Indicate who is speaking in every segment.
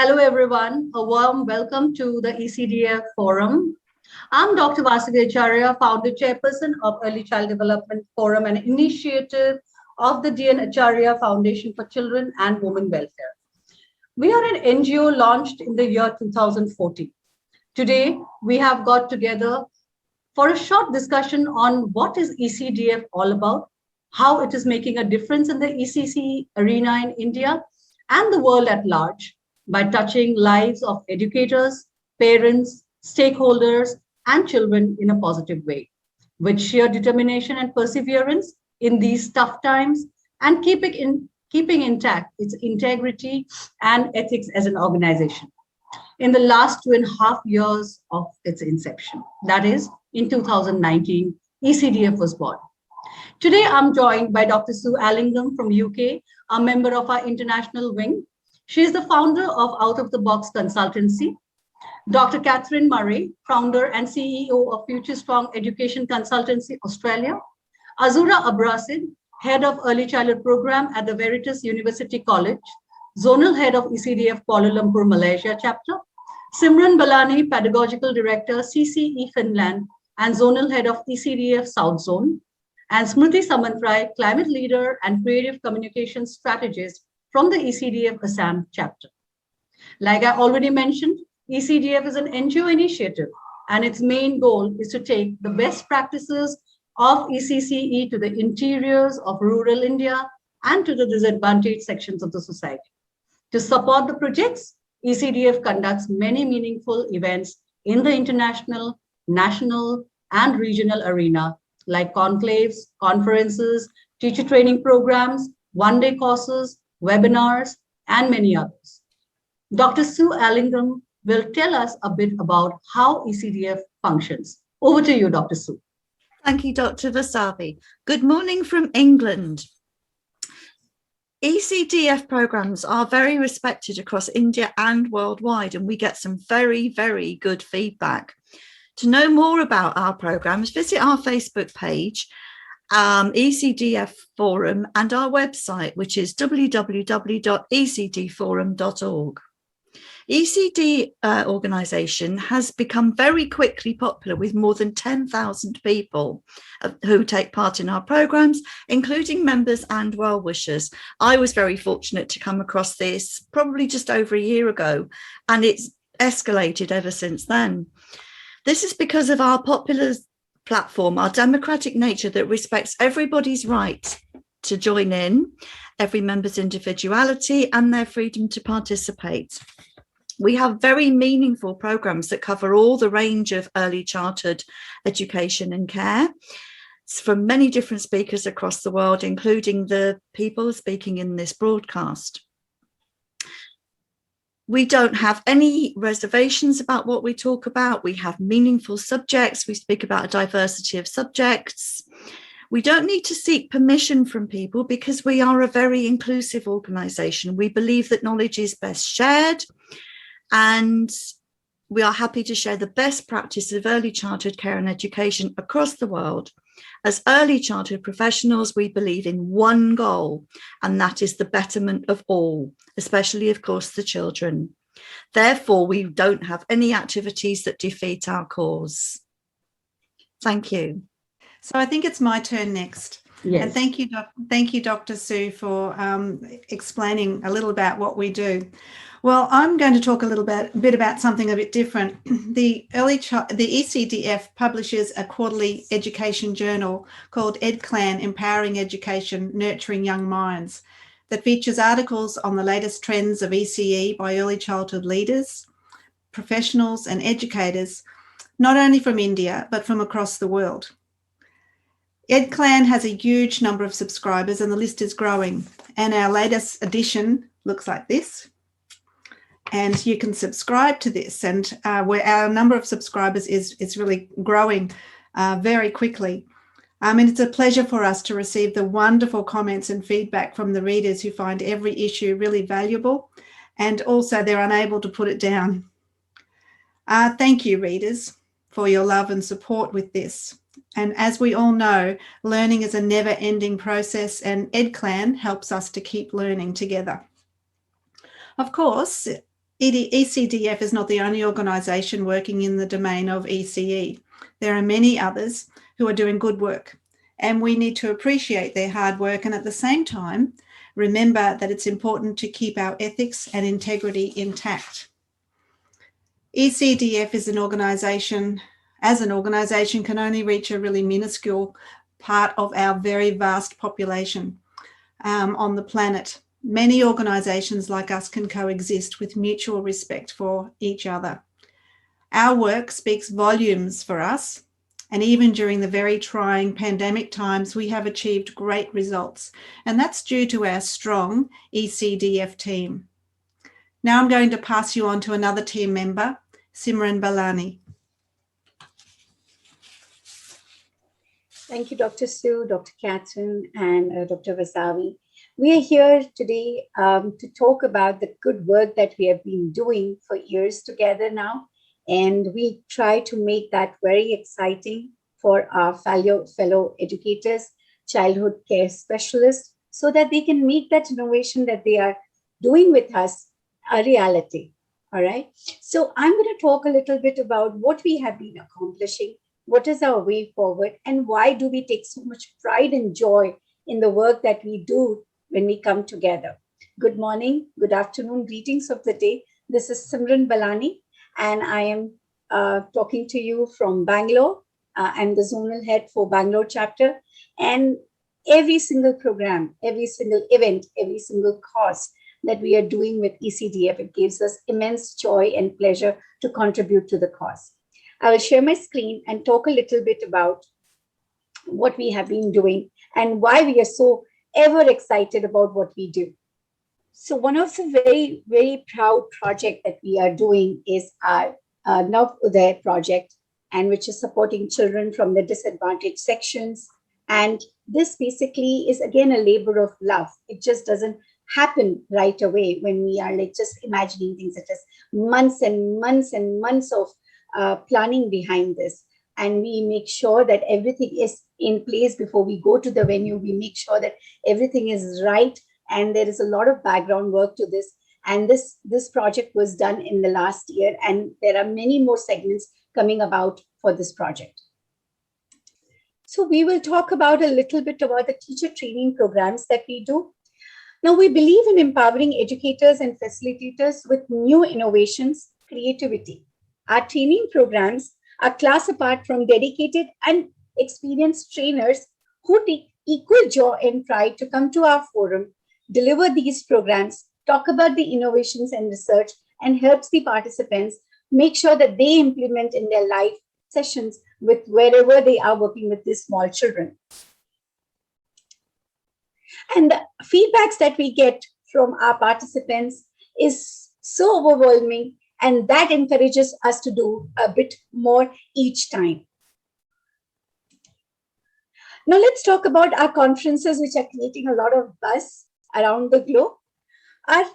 Speaker 1: Hello, everyone. A warm welcome to the ECDF Forum. I'm Dr. Vasavi Acharya, founder chairperson of Early Child Development Forum, an initiative of the DN Acharya Foundation for Children and Women Welfare. We are an NGO launched in the year 2014. Today, we have got together for a short discussion on what is ECDF all about, how it is making a difference in the ECC arena in India and the world at large by touching lives of educators, parents, stakeholders, and children in a positive way, with sheer determination and perseverance in these tough times and keeping intact its integrity and ethics as an organization. In the last 2.5 years of its inception, that is, in 2019, ECDF was born. Today, I'm joined by Dr. Sue Allingham from UK, a member of our international wing. She is the founder of Out of the Box Consultancy. Dr. Catherine Murray, founder and CEO of Future Strong Education Consultancy Australia. Azura Abrasid, head of Early Childhood Program at the Veritas University College, zonal head of ECDF Kuala Lumpur, Malaysia chapter. Simran Balani, pedagogical director, CCE Finland, and zonal head of ECDF South Zone. And Smriti Samantrai, climate leader and creative communications strategist from the ECDF Assam chapter. Like I already mentioned, ECDF is an NGO initiative, and its main goal is to take the best practices of ECCE to the interiors of rural India and to the disadvantaged sections of the society. To support the projects, ECDF conducts many meaningful events in the international, national, and regional arena, like conclaves, conferences, teacher training programs, one-day courses, webinars, and many others. Dr. Sue Allingham will tell us a bit about how ECDF functions. Over to you, Dr. Sue.
Speaker 2: Thank you, Dr. Vasavi. Good morning from England. ECDF programs are very respected across India and worldwide, and we get some very, very good feedback. To know more about our programs, visit our Facebook page, ECDF Forum, and our website, which is www.ecdforum.org. ECD organisation has become very quickly popular with more than 10,000 people who take part in our programs, including members and well-wishers. I was very fortunate to come across this probably just over a year ago, and it's escalated ever since then. This is because of our popular platform, our democratic nature that respects everybody's right to join in, every member's individuality and their freedom to participate. We have very meaningful programs that cover all the range of early childhood education and care. It's from many different speakers across the world, including the people speaking in this broadcast. We don't have any reservations about what we talk about. We have meaningful subjects. We speak about a diversity of subjects. We don't need to seek permission from people because we are a very inclusive organisation. We believe that knowledge is best shared, and we are happy to share the best practice of early childhood care and education across the world. As early childhood professionals, we believe in one goal, and that is the betterment of all, especially, of course, the children. Therefore, we don't have any activities that defeat our cause. Thank you.
Speaker 3: So I think it's my turn next.
Speaker 1: Yes.
Speaker 3: And thank you, Dr. Sue, for explaining a little about what we do. Well, I'm going to talk a bit about something a bit different. The ECDF publishes a quarterly education journal called EdClan, Empowering Education, Nurturing Young Minds, that features articles on the latest trends of ECE by early childhood leaders, professionals and educators, not only from India, but from across the world. EdClan has a huge number of subscribers and the list is growing. And our latest edition looks like this. And you can subscribe to this, and where our number of subscribers is really growing very quickly. And it's a pleasure for us to receive the wonderful comments and feedback from the readers who find every issue really valuable, and also they're unable to put it down. Thank you, readers, for your love and support with this. And as we all know, learning is a never-ending process, and EdClan helps us to keep learning together. Of course, ECDF is not the only organisation working in the domain of ECE. There are many others who are doing good work, and we need to appreciate their hard work and at the same time remember that it's important to keep our ethics and integrity intact. ECDF is an organisation, can only reach a really minuscule part of our very vast population on the planet. Many organisations like us can coexist with mutual respect for each other. Our work speaks volumes for us, and even during the very trying pandemic times, we have achieved great results, and that's due to our strong ECDF team. Now I'm going to pass you on to another team member, Simran Balani.
Speaker 4: Thank you, Dr. Sue, Dr. Catherine, and Dr. Vasavi. We are here today to talk about the good work that we have been doing for years together now. And we try to make that very exciting for our fellow educators, childhood care specialists, so that they can make that innovation that they are doing with us a reality. All right. So I'm going to talk a little bit about what we have been accomplishing, what is our way forward, and why do we take so much pride and joy in the work that we do when we come together. Good morning, good afternoon, greetings of the day. This is Simran Balani, and I am talking to you from Bangalore. I'm the zonal head for Bangalore chapter, and every single program, every single event, every single cause that we are doing with ECDF, it gives us immense joy and pleasure to contribute to the cause. I will share my screen and talk a little bit about what we have been doing and why we are so ever excited about what we do. So one of the very, very proud project that we are doing is our Nav Uday project, and which is supporting children from the disadvantaged sections. And this basically is again a labor of love. It just doesn't happen right away when we are like just imagining things. It is months and months and months of planning behind this. And we make sure that everything is in place before we go to the venue. We make sure that everything is right. And there is a lot of background work to this. And this project was done in the last year. And there are many more segments coming about for this project. So we will talk about a little bit about the teacher training programs that we do. Now, we believe in empowering educators and facilitators with new innovations, creativity. Our training programs are class apart from dedicated and experienced trainers who take equal joy and pride to come to our forum, deliver these programs, talk about the innovations and research, and helps the participants make sure that they implement in their life sessions with wherever they are working with these small children. And the feedbacks that we get from our participants is so overwhelming, and that encourages us to do a bit more each time. Now let's talk about our conferences, which are creating a lot of buzz around the globe. Our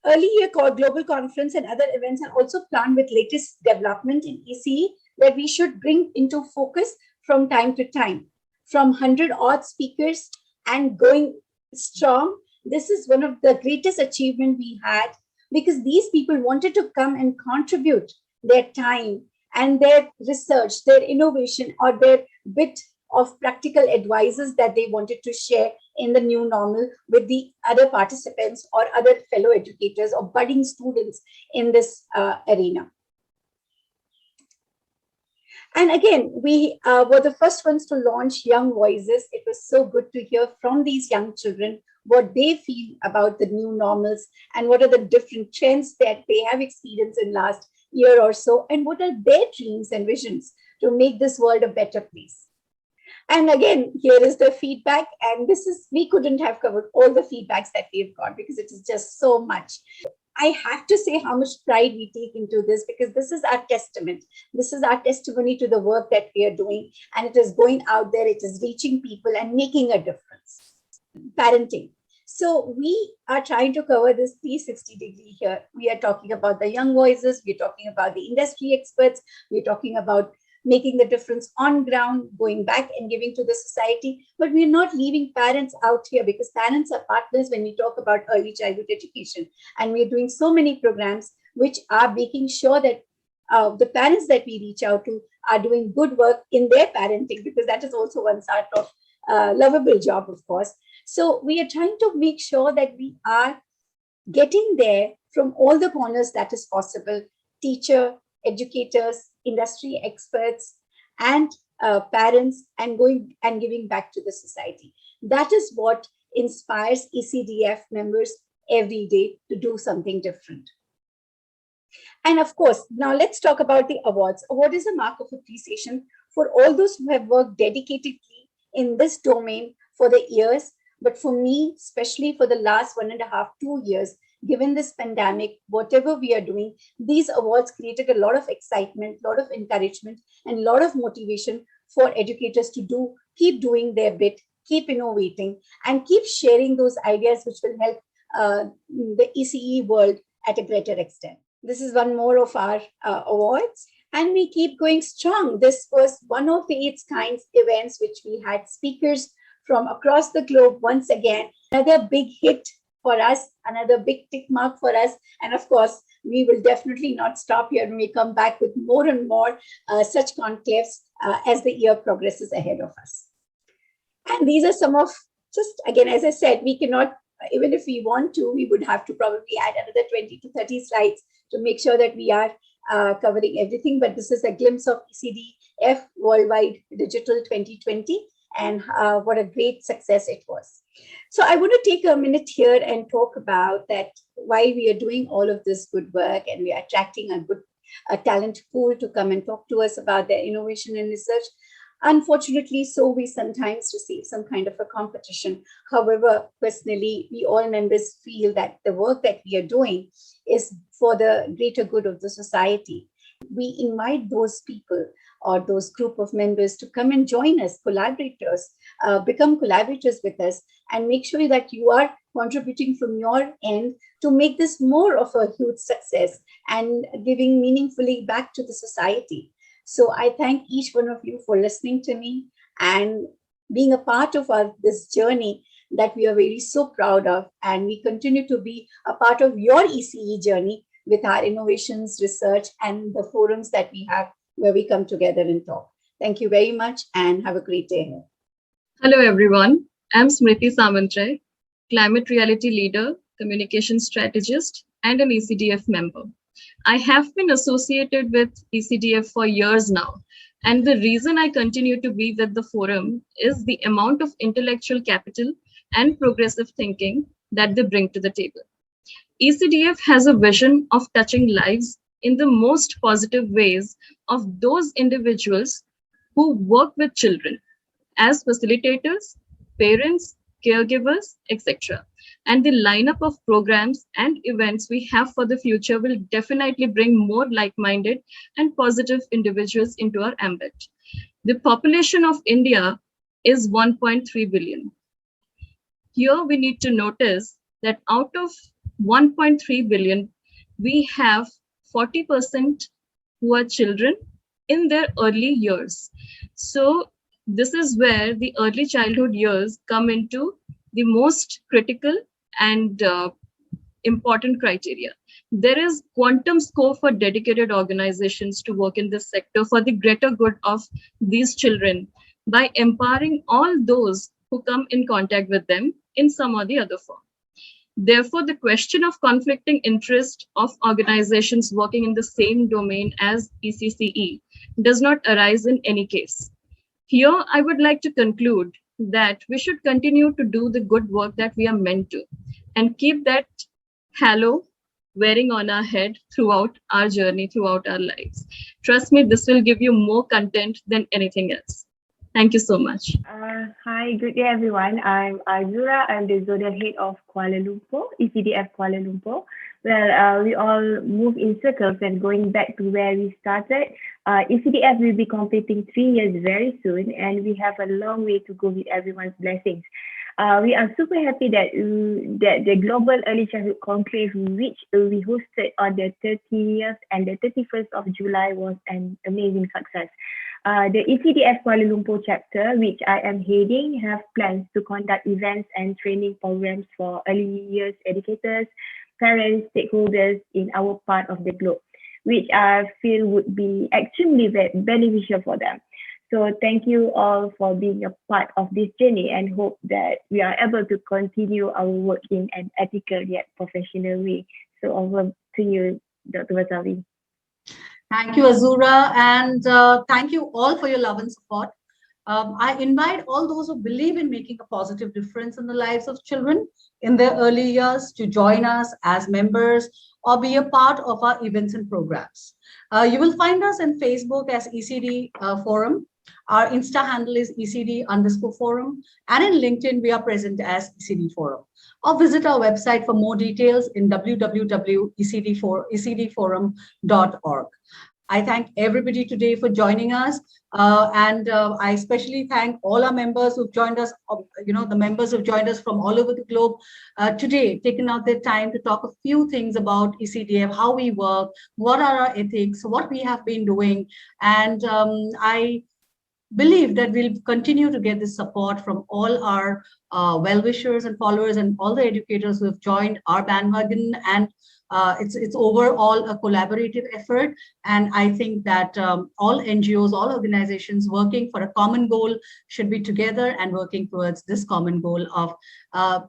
Speaker 4: early year global conference and other events are also planned with latest development in ECE that we should bring into focus from time to time. From 100-odd speakers and going strong, this is one of the greatest achievements we had, because these people wanted to come and contribute their time and their research, their innovation, or their bit of practical advices that they wanted to share in the new normal with the other participants or other fellow educators or budding students in this arena. And again, we were the first ones to launch Young Voices. It was so good to hear from these young children what they feel about the new normals and what are the different trends that they have experienced in last year or so, and what are their dreams and visions to make this world a better place. And again, here is the feedback, and we couldn't have covered all the feedbacks that we've got because it is just so much. I have to say how much pride we take into this, because this is our testament. This is our testimony to the work that we are doing, and it is going out there, it is reaching people and making a difference. Parenting. So we are trying to cover this 360-degree here. We are talking about the young voices, we're talking about the industry experts, we're talking about making the difference on ground, going back and giving to the society. But we're not leaving parents out here, because parents are partners when we talk about early childhood education. And we're doing so many programs which are making sure that the parents that we reach out to are doing good work in their parenting, because that is also one sort of lovable job, of course. So we are trying to make sure that we are getting there from all the corners that is possible: teacher, educators, industry experts, and parents, and going and giving back to the society. That is what inspires ECDF members every day to do something different. And of course, now let's talk about the awards. Award is a mark of appreciation for all those who have worked dedicatedly in this domain for the years. But for me, especially for the last 1.5, 2 years, given this pandemic, whatever we are doing, these awards created a lot of excitement, a lot of encouragement, and a lot of motivation for educators to keep doing their bit, keep innovating, and keep sharing those ideas which will help the ECE world at a greater extent. This is one more of our awards, and we keep going strong. This was one of its kind events which we had speakers from across the globe. Once again, another big hit for us, another big tick mark for us. And of course, we will definitely not stop here, and we come back with more and more such conclaves as the year progresses ahead of us. And these are some of, just again, as I said, we cannot, even if we want to, we would have to probably add another 20 to 30 slides to make sure that we are covering everything. But this is a glimpse of ECDF Worldwide Digital 2020, and what a great success it was. So I want to take a minute here and talk about that, why we are doing all of this good work, and we are attracting a talent pool to come and talk to us about their innovation and research. Unfortunately, so we sometimes receive some kind of a competition. However, personally, we all members feel that the work that we are doing is for the greater good of the society. We invite those people or those group of members to come and join us, collaborators, become collaborators with us, and make sure that you are contributing from your end to make this more of a huge success and giving meaningfully back to the society. So I thank each one of you for listening to me and being a part of this journey that we are really so proud of. And we continue to be a part of your ECE journey with our innovations, research, and the forums that we have where we come together and talk. Thank you very much, and have a great day ahead.
Speaker 5: Hello, everyone. I'm Smriti Samantray, climate reality leader, communication strategist, and an ECDF member. I have been associated with ECDF for years now, and the reason I continue to be with the forum is the amount of intellectual capital and progressive thinking that they bring to the table. ECDF has a vision of touching lives in the most positive ways of those individuals who work with children as facilitators, parents, caregivers, etc. And the lineup of programs and events we have for the future will definitely bring more like-minded and positive individuals into our ambit. The population of India is 1.3 billion. Here we need to notice that out of 1.3 billion, we have 40% who are children in their early years. So this is where the early childhood years come into the most critical and important criteria. There is quantum scope for dedicated organizations to work in this sector for the greater good of these children by empowering all those who come in contact with them in some or the other form. Therefore, the question of conflicting interest of organizations working in the same domain as ECCE does not arise in any case. Here, I would like to conclude that we should continue to do the good work that we are meant to and keep that halo wearing on our head throughout our journey, throughout our lives. Trust me, this will give you more content than anything else. Thank you so much.
Speaker 6: Hi, good day, everyone. I'm Azura. I'm the Zonal Head of Kuala Lumpur, ECDF Kuala Lumpur. Well, we all move in circles, and going back to where we started, ECDF will be completing 3 years very soon, and we have a long way to go with everyone's blessings. We are super happy that the Global Early Childhood Conclave, which we hosted on the 30th and the 31st of July, was an amazing success. The ECDF Kuala Lumpur chapter, which I am heading, have plans to conduct events and training programs for early years educators, parents, stakeholders in our part of the globe, which I feel would be extremely beneficial for them. So thank you all for being a part of this journey, and hope that we are able to continue our work in an ethical yet professional way. So over to you, Dr. Wasabi.
Speaker 1: Thank you, Azura, and thank you all for your love and support. I invite all those who believe in making a positive difference in the lives of children in their early years to join us as members or be a part of our events and programs. You will find us on Facebook as ECD Forum. Our Insta handle is ECD_forum, and in LinkedIn, we are present as ECD Forum. Or visit our website for more details in www.ecdforum.org. I thank everybody today for joining us. And I especially thank all our members who've joined us, the members who've joined us from all over the globe today, taking out their time to talk a few things about ECDF, how we work, what are our ethics, what we have been doing. And I believe that we'll continue to get this support from all our well-wishers and followers and all the educators who have joined our bandwagon. And it's overall a collaborative effort. And I think that all NGOs, all organizations working for a common goal should be together and working towards this common goal of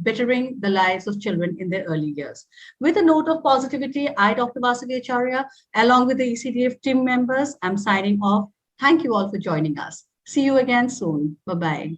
Speaker 1: bettering the lives of children in their early years. With a note of positivity, I, Dr. Vasavi Acharya, along with the ECDF team members, I'm signing off. Thank you all for joining us. See you again soon. Bye-bye.